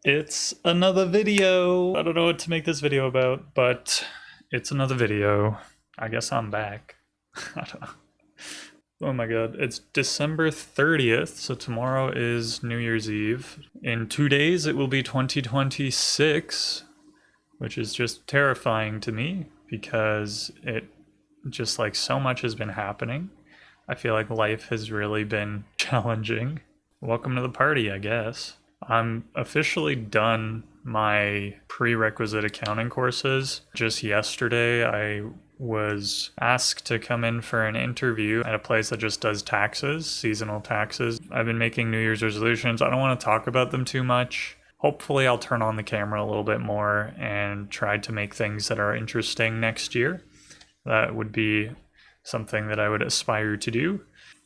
It's another video. I don't know what to make this video about, but it's another video. I guess I'm back. I don't know. Oh my god, it's December 30th, so tomorrow is New Year's Eve. In 2 days, it will be 2026, which is just terrifying to me because it just like so much has been happening. I feel like life has really been challenging. Welcome to the party, I guess. I'm officially done my prerequisite accounting courses. Just yesterday, I was asked to come in for an interview at a place that just does taxes, seasonal taxes. I've been making New Year's resolutions. I don't want to talk about them too much. Hopefully, I'll turn on the camera a little bit more and try to make things that are interesting next year. That would be something that I would aspire to do.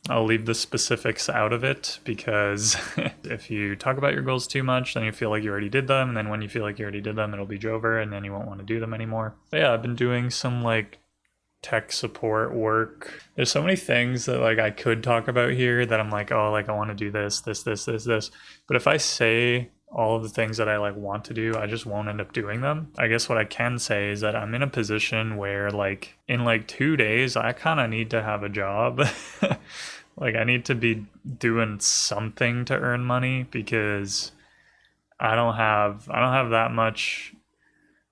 I'll leave the specifics out of it because if you talk about your goals too much, then you feel like you already did them. And then when you feel like you already did them, it'll be over and then you won't want to do them anymore. But yeah, I've been doing some like tech support work. There's so many things that like I could talk about here that I'm like, oh, like I want to do this. But if I say all of the things that I like want to do, I just won't end up doing them. I guess what I can say is that I'm in a position where like in like 2 days, I kind of need to have a job. Like I need to be doing something to earn money because I don't have that much.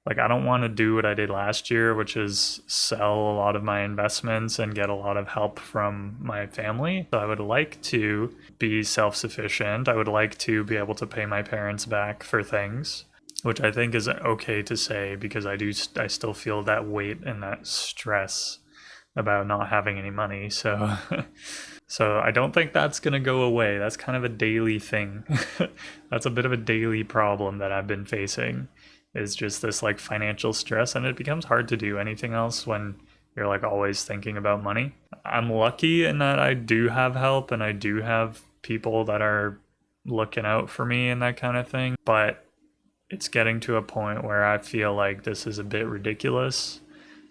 Like I don't want to do what I did last year, which is sell a lot of my investments and get a lot of help from my family. So I would like to be self-sufficient. I would like to be able to pay my parents back for things, which I think is okay to say because I still feel that weight and that stress about not having any money. So so I don't think that's going to go away. That's kind of a daily thing. That's a bit of a daily problem that I've been facing is just this like financial stress, and it becomes hard to do anything else when you're like always thinking about money. I'm lucky in that I do have help and I do have people that are looking out for me and that kind of thing, but it's getting to a point where I feel like this is a bit ridiculous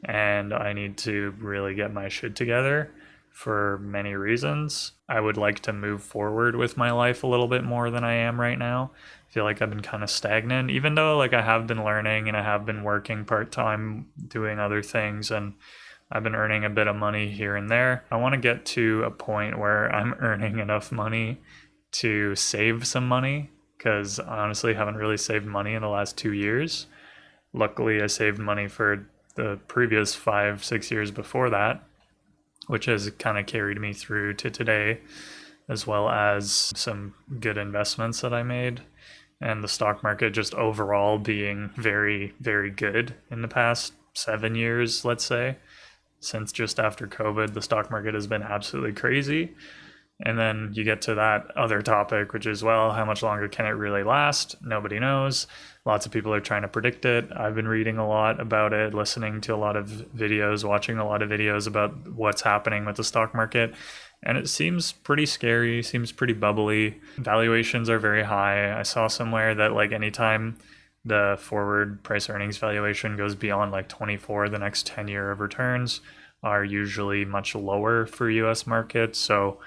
and I need to really get my shit together for many reasons. I would like to move forward with my life a little bit more than I am right now. I feel like I've been kind of stagnant, even though like I have been learning and I have been working part-time doing other things and I've been earning a bit of money here and there. I want to get to a point where I'm earning enough money to save some money because I honestly haven't really saved money in the last 2 years. Luckily, I saved money for the previous 5, 6 years before that, which has kind of carried me through to today, as well as some good investments that I made. And the stock market just overall being very, very good in the past 7 years, let's say. Since just after COVID, the stock market has been absolutely crazy. And then you get to that other topic, which is, well, how much longer can it really last? Nobody knows. Lots of people are trying to predict it. I've been reading a lot about it, listening to a lot of videos, watching a lot of videos about what's happening with the stock market. And it seems pretty scary, seems pretty bubbly. Valuations are very high. I saw somewhere that like anytime the forward price earnings valuation goes beyond like 24, the next 10-year of returns are usually much lower for US markets. So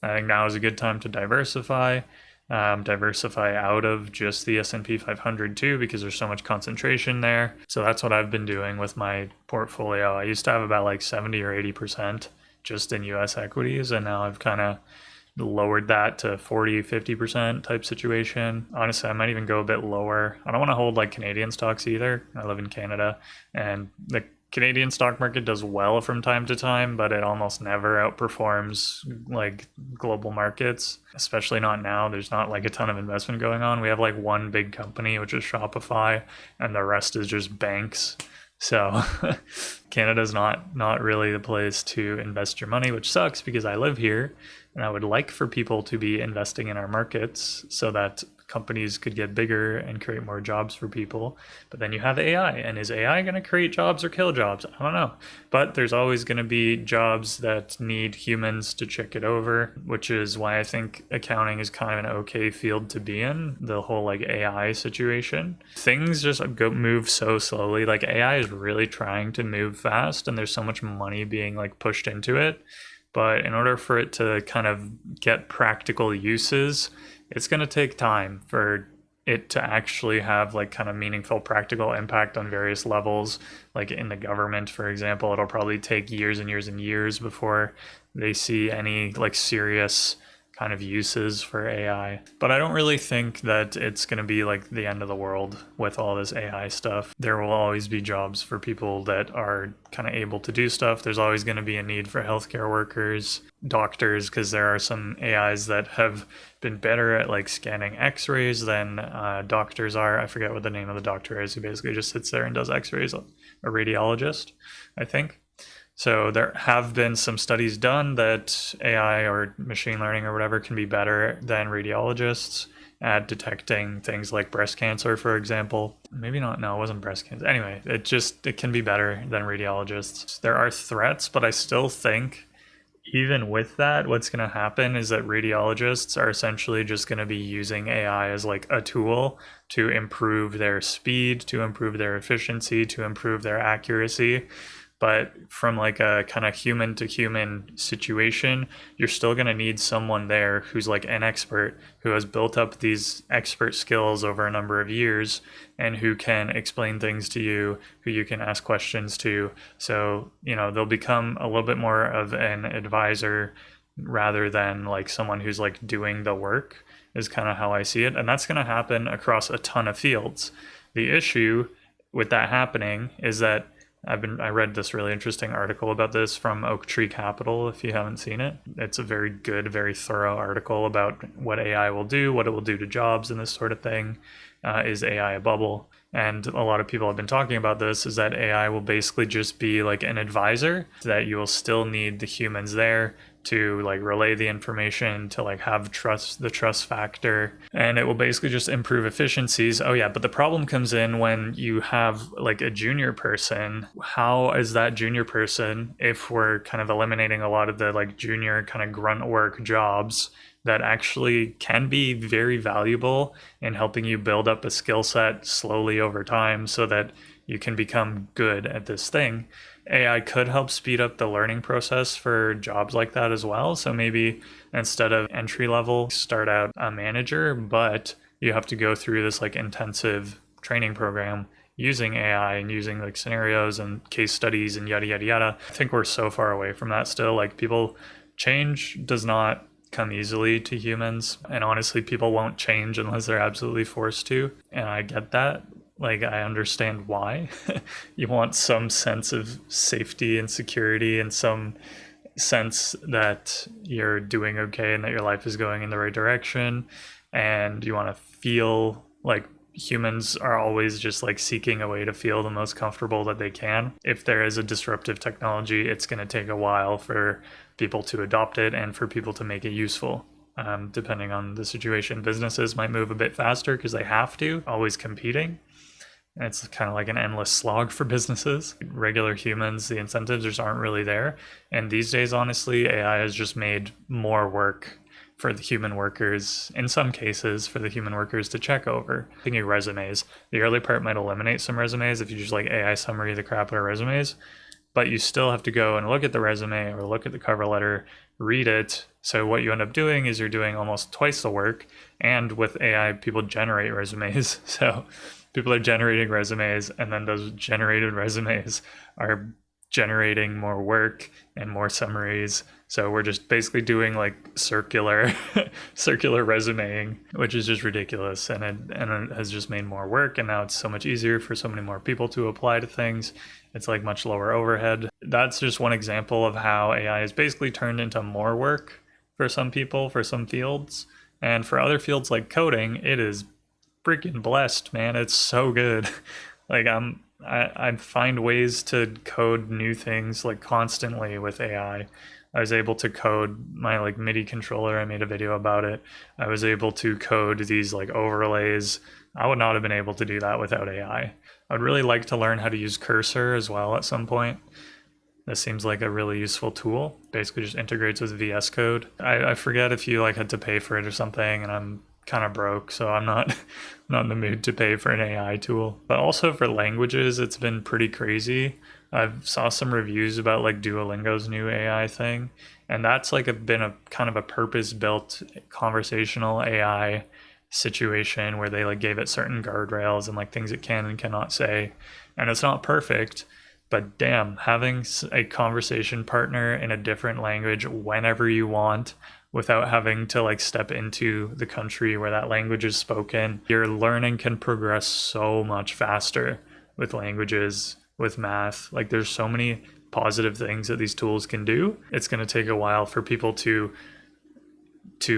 I think now is a good time to diversify out of just the S&P 500 too, because there's so much concentration there. So that's what I've been doing with my portfolio. I used to have about like 70 or 80% just in US equities, and now I've kind of lowered that to 40, 50% type situation. Honestly, I might even go a bit lower. I don't want to hold like Canadian stocks either. I live in Canada, and the Canadian stock market does well from time to time, but it almost never outperforms like global markets, especially not now. There's not like a ton of investment going on. We have like one big company, which is Shopify, and the rest is just banks. So Canada's not really the place to invest your money, which sucks because I live here and I would like for people to be investing in our markets so that companies could get bigger and create more jobs for people. But then you have AI, and is AI going to create jobs or kill jobs? I don't know. But there's always going to be jobs that need humans to check it over, which is why I think accounting is kind of an okay field to be in, the whole like AI situation. Things just move so slowly. Like AI is really trying to move fast, and there's so much money being like pushed into it. But in order for it to kind of get practical uses, it's going to take time for it to actually have like kind of meaningful practical impact on various levels, like in the government, for example, it'll probably take years and years and years before they see any like serious kind of uses for AI. But I don't really think that it's going to be like the end of the world with all this AI stuff. There will always be jobs for people that are kind of able to do stuff. There's always going to be a need for healthcare workers, doctors, because there are some AIs that have been better at like scanning x-rays than doctors are. I forget what the name of the doctor is who basically just sits there and does x-rays, a radiologist, I think. So there have been some studies done that AI or machine learning or whatever can be better than radiologists at detecting things like breast cancer, for example. Maybe not, no, it wasn't breast cancer. Anyway, it can be better than radiologists. There are threats, but I still think even with that, what's going to happen is that radiologists are essentially just going to be using AI as like a tool to improve their speed, to improve their efficiency, to improve their accuracy. But from like a kind of human to human situation, you're still going to need someone there who's like an expert, who has built up these expert skills over a number of years and who can explain things to you, who you can ask questions to. So, they'll become a little bit more of an advisor rather than like someone who's like doing the work, is kind of how I see it. And that's going to happen across a ton of fields. The issue with that happening is that I read this really interesting article about this from Oak Tree Capital, if you haven't seen it. It's a very good, very thorough article about what AI will do, what it will do to jobs and this sort of thing. Is AI a bubble? And a lot of people have been talking about this, is that AI will basically just be like an advisor, that you will still need the humans there to like relay the information, to like have the trust factor, and it will basically just improve efficiencies. Oh yeah, but the problem comes in when you have like a junior person. How is that junior person, if we're kind of eliminating a lot of the like junior kind of grunt work jobs that actually can be very valuable in helping you build up a skill set slowly over time so that you can become good at this thing? AI could help speed up the learning process for jobs like that as well. So maybe instead of entry level, start out a manager, but you have to go through this like intensive training program using AI and using like scenarios and case studies and yada, yada, yada. I think we're so far away from that still. Like change does not come easily to humans. And honestly, people won't change unless they're absolutely forced to. And I get that. Like, I understand why. You want some sense of safety and security and some sense that you're doing okay and that your life is going in the right direction. And you want to feel like humans are always just like seeking a way to feel the most comfortable that they can. If there is a disruptive technology, it's going to take a while for people to adopt it and for people to make it useful. Depending on the situation, businesses might move a bit faster because they have to, always competing. It's kind of like an endless slog for businesses. Regular humans, the incentives just aren't really there. And these days, honestly, AI has just made more work for the human workers, in some cases, for the human workers to check over. Thinking resumes, the early part might eliminate some resumes if you just like AI summary the crap out of resumes, but you still have to go and look at the resume or look at the cover letter, read it. So what you end up doing is you're doing almost twice the work. And with AI, people generate resumes. So people are generating resumes, and then those generated resumes are generating more work and more summaries. So we're just basically doing like circular resumeing, which is just ridiculous. And it has just made more work. And now it's so much easier for so many more people to apply to things. It's like much lower overhead. That's just one example of how AI has basically turned into more work for some people, for some fields. And for other fields like coding, it is freaking blessed, man. It's so good. Like I find ways to code new things like constantly with AI. I was able to code my like MIDI controller. I made a video about it. I was able to code these like overlays. I would not have been able to do that without AI. I'd really like to learn how to use Cursor as well at some point. This seems like a really useful tool. Basically just integrates with VS Code. I forget if you like had to pay for it or something, and I'm kind of broke, so I'm not in the mood to pay for an AI tool. But also for languages, it's been pretty crazy. I've saw some reviews about like Duolingo's new AI thing, and that's like been a kind of a purpose-built conversational AI situation where they like gave it certain guardrails and like things it can and cannot say. And it's not perfect, but damn, having a conversation partner in a different language whenever you want without having to like step into the country where that language is spoken, your learning can progress so much faster with languages, with math. Like there's so many positive things that these tools can do. It's going to take a while for people to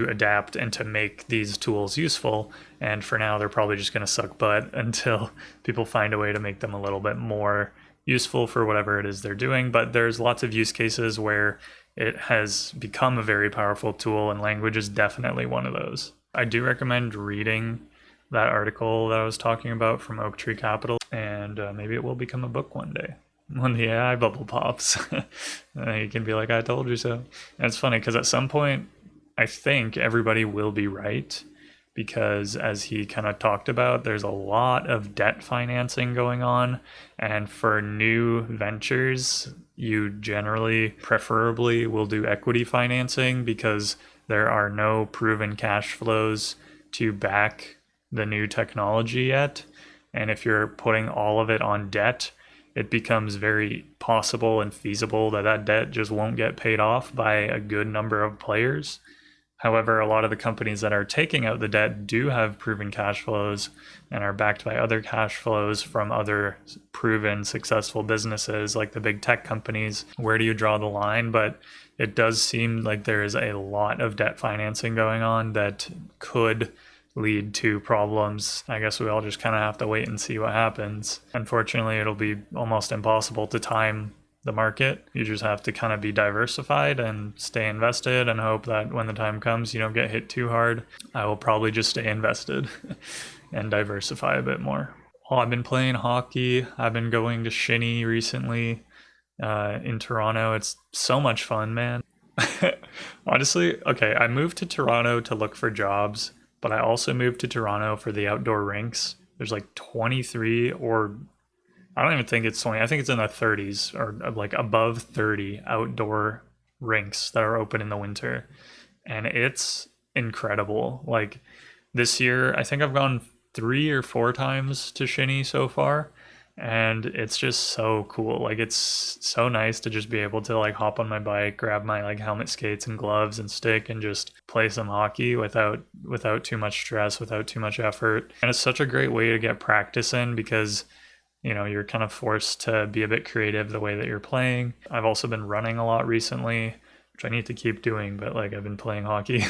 adapt and to make these tools useful. And for now, they're probably just going to suck butt until people find a way to make them a little bit more useful for whatever it is they're doing. But there's lots of use cases where it has become a very powerful tool, and language is definitely one of those. I do recommend reading that article that I was talking about from Oak Tree Capital, and maybe it will become a book one day. When the AI bubble pops, you can be like, I told you so. And it's funny because at some point, I think everybody will be right, because as he kind of talked about, there's a lot of debt financing going on. And for new ventures, you generally, preferably, will do equity financing because there are no proven cash flows to back the new technology yet. And if you're putting all of it on debt, it becomes very possible and feasible that that debt just won't get paid off by a good number of players. However, a lot of the companies that are taking out the debt do have proven cash flows and are backed by other cash flows from other proven successful businesses like the big tech companies. Where do you draw the line? But it does seem like there is a lot of debt financing going on that could lead to problems. I guess we all just kind of have to wait and see what happens. Unfortunately, it'll be almost impossible to time the market. You just have to kind of be diversified and stay invested and hope that when the time comes, you don't get hit too hard. I will probably just stay invested and diversify a bit more. Well, I've been playing hockey. I've been going to Shinny recently in Toronto. It's so much fun, man. Honestly, okay, I moved to Toronto to look for jobs, but I also moved to Toronto for the outdoor rinks. There's like 23, or I don't even think it's 20. I think it's in the 30s or like above 30 outdoor rinks that are open in the winter. And it's incredible. Like this year, I think I've gone 3 or 4 times to Shinny so far. And it's just so cool. Like it's so nice to just be able to like hop on my bike, grab my like helmet, skates and gloves and stick and just play some hockey without too much stress, without too much effort. And it's such a great way to get practice in because you're kind of forced to be a bit creative the way that you're playing. I've also been running a lot recently, which I need to keep doing, but like I've been playing hockey.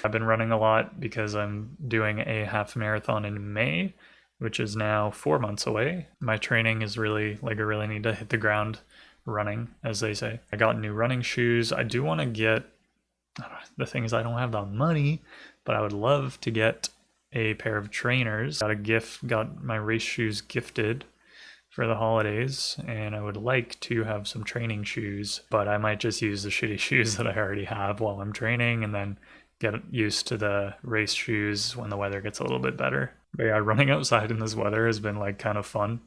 I've been running a lot because I'm doing a half marathon in May, which is now 4 months away. My training is really like I really need to hit the ground running, as they say. I got new running shoes. I do want to get, the thing is I don't have the money, but I would love to get a pair of trainers. Got my race shoes gifted for the holidays, and I would like to have some training shoes, but I might just use the shitty shoes that I already have while I'm training and then get used to the race shoes when the weather gets a little bit better. But yeah, running outside in this weather has been like kind of fun.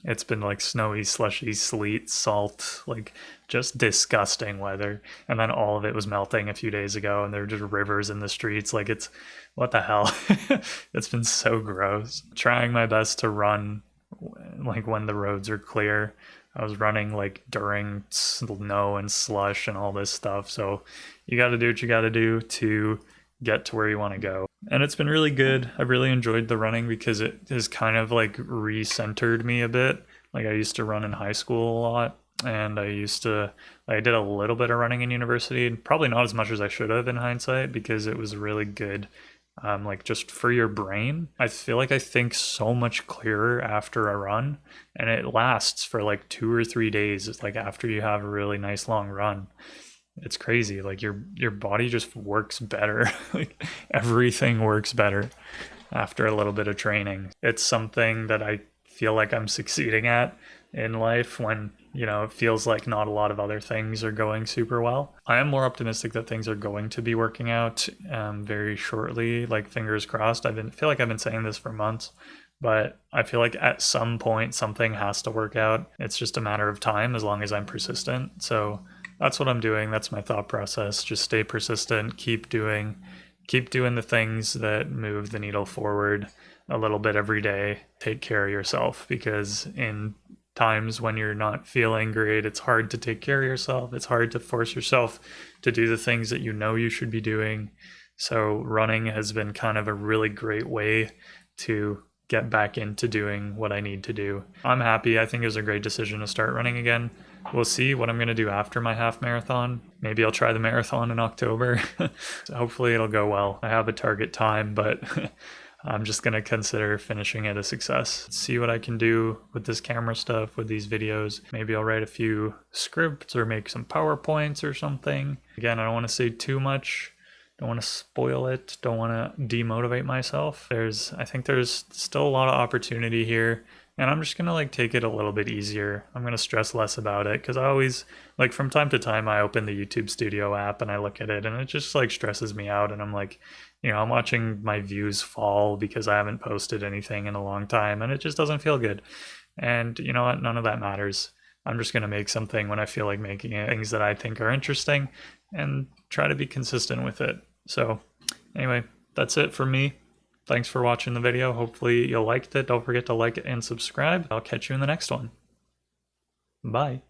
It's been like snowy, slushy, sleet, salt, like just disgusting weather. And then all of it was melting a few days ago and there were just rivers in the streets. Like it's, what the hell? It's been so gross. Trying my best to run like when the roads are clear. I was running like during snow and slush and all this stuff. So you got to do what you got to do to get to where you want to go. And it's been really good. I've really enjoyed the running because it has kind of like recentered me a bit. Like I used to run in high school a lot, and I did a little bit of running in university, probably not as much as I should have in hindsight because it was really good. Like just for your brain. I feel like I think so much clearer after a run, and it lasts for like 2 or 3 days. It's like after you have a really nice long run. It's crazy. Like your body just works better. Like everything works better after a little bit of training. It's something that I feel like I'm succeeding at in life when, it feels like not a lot of other things are going super well. I am more optimistic that things are going to be working out very shortly, like fingers crossed. Feel like I've been saying this for months, but I feel like at some point something has to work out. It's just a matter of time as long as I'm persistent. So that's what I'm doing. That's my thought process. Just stay persistent, keep doing keep doing the things that move the needle forward a little bit every day. Take care of yourself, because in times when you're not feeling great, it's hard to take care of yourself. It's hard to force yourself to do the things that you know you should be doing. So running has been kind of a really great way to get back into doing what I need to do. I'm happy. I think it was a great decision to start running again. We'll see what I'm going to do after my half marathon. Maybe I'll try the marathon in October. So hopefully it'll go well. I have a target time, but I'm just going to consider finishing it a success. See what I can do with this camera stuff, with these videos. Maybe I'll write a few scripts or make some PowerPoints or something. Again, I don't want to say too much. Don't want to spoil it. Don't want to demotivate myself. I think there's still a lot of opportunity here. And I'm just gonna take it a little bit easier. I'm gonna stress less about it, because I always, from time to time, I open the YouTube Studio app and I look at it and it just stresses me out. And I'm I'm watching my views fall because I haven't posted anything in a long time, and it just doesn't feel good. And you know what? None of that matters. I'm just gonna make something when I feel like making it, things that I think are interesting, and try to be consistent with it. So anyway, that's it for me. Thanks for watching the video. Hopefully you liked it. Don't forget to like it and subscribe. I'll catch you in the next one. Bye.